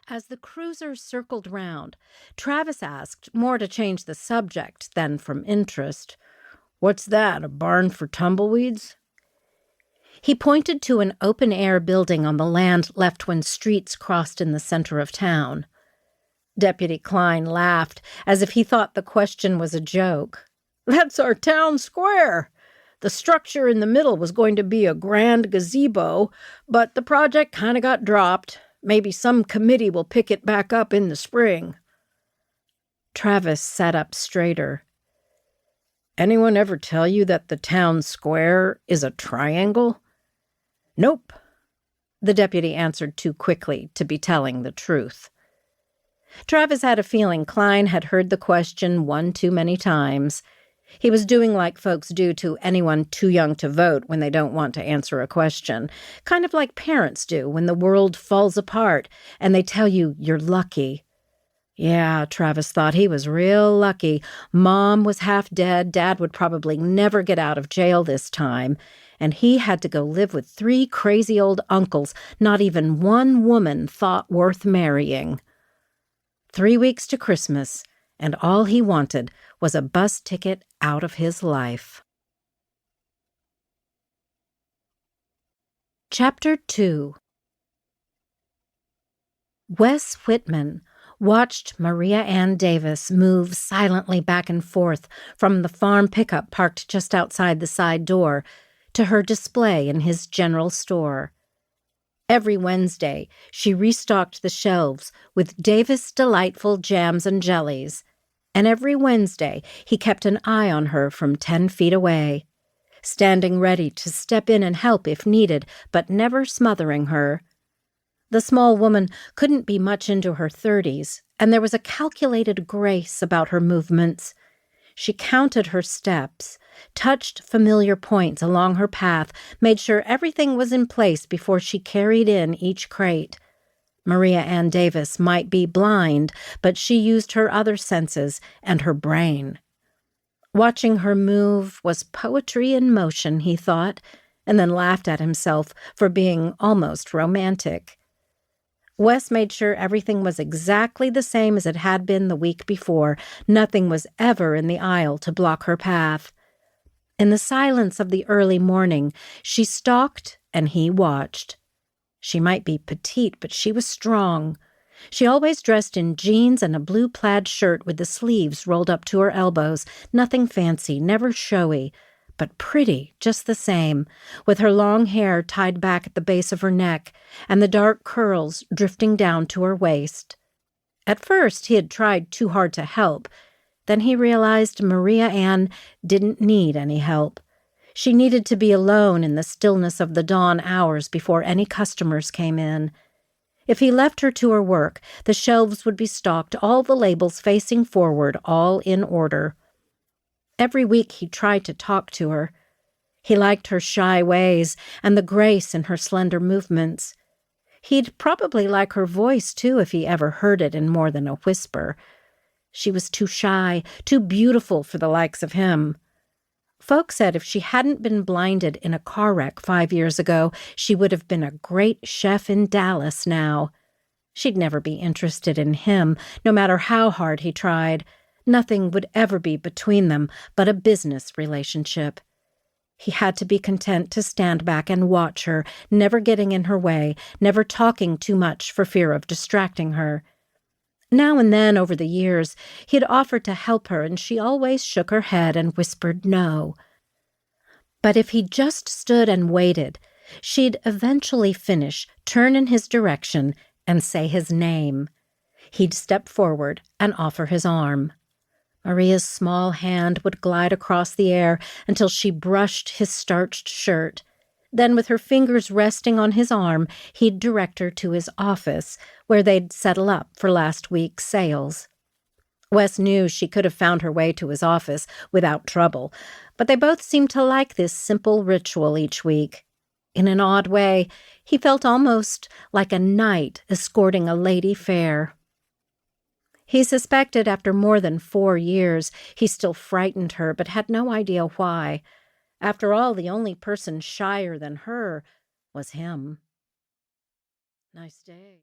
As the cruiser circled round, Travis asked, more to change the subject than from interest, "What's that, a barn for tumbleweeds?" He pointed to an open-air building on the land left when streets crossed in the center of town. Deputy Klein laughed, as if he thought the question was a joke. "That's our town square. The structure in the middle was going to be a grand gazebo, but the project kind of got dropped. Maybe some committee will pick it back up in the spring." Travis sat up straighter. "Anyone ever tell you that the town square is a triangle?" "Nope." The deputy answered too quickly to be telling the truth. Travis had a feeling Klein had heard the question one too many times. He was doing like folks do to anyone too young to vote when they don't want to answer a question, kind of like parents do when the world falls apart and they tell you you're lucky. Yeah, Travis thought he was real lucky. Mom was half dead, Dad would probably never get out of jail this time, and he had to go live with 3 crazy old uncles not even one woman thought worth marrying. 3 weeks to Christmas, and all he wanted was a bus ticket out of his life. Chapter 2. Wes Whitman watched Maria Ann Davis move silently back and forth from the farm pickup parked just outside the side door to her display in his general store. Every Wednesday, she restocked the shelves with Davis' delightful jams and jellies, and every Wednesday he kept an eye on her from 10 feet away, standing ready to step in and help if needed, but never smothering her. The small woman couldn't be much into her 30s, and there was a calculated grace about her movements. She counted her steps, touched familiar points along her path, made sure everything was in place before she carried in each crate. Maria Ann Davis might be blind, but she used her other senses and her brain. Watching her move was poetry in motion, he thought, and then laughed at himself for being almost romantic. Wes made sure everything was exactly the same as it had been the week before. Nothing was ever in the aisle to block her path. In the silence of the early morning, she stalked and he watched. She might be petite, but she was strong. She always dressed in jeans and a blue plaid shirt with the sleeves rolled up to her elbows, nothing fancy, never showy, but pretty just the same, with her long hair tied back at the base of her neck and the dark curls drifting down to her waist. At first, he had tried too hard to help. Then he realized Maria Ann didn't need any help. She needed to be alone in the stillness of the dawn hours before any customers came in. If he left her to her work, the shelves would be stocked, all the labels facing forward, all in order. Every week he tried to talk to her. He liked her shy ways and the grace in her slender movements. He'd probably like her voice, too, if he ever heard it in more than a whisper. She was too shy, too beautiful for the likes of him. Folks said if she hadn't been blinded in a car wreck 5 years ago, she would have been a great chef in Dallas now. She'd never be interested in him, no matter how hard he tried. Nothing would ever be between them but a business relationship. He had to be content to stand back and watch her, never getting in her way, never talking too much for fear of distracting her. Now and then over the years, he had offered to help her, and she always shook her head and whispered no. But if he just stood and waited, she'd eventually finish, turn in his direction, and say his name. He'd step forward and offer his arm. Maria's small hand would glide across the air until she brushed his starched shirt. Then, with her fingers resting on his arm, he'd direct her to his office, where they'd settle up for last week's sales. Wes knew she could have found her way to his office without trouble, but they both seemed to like this simple ritual each week. In an odd way, he felt almost like a knight escorting a lady fair. He suspected after more than 4 years he still frightened her, but had no idea why. After all, the only person shyer than her was him. Nice day.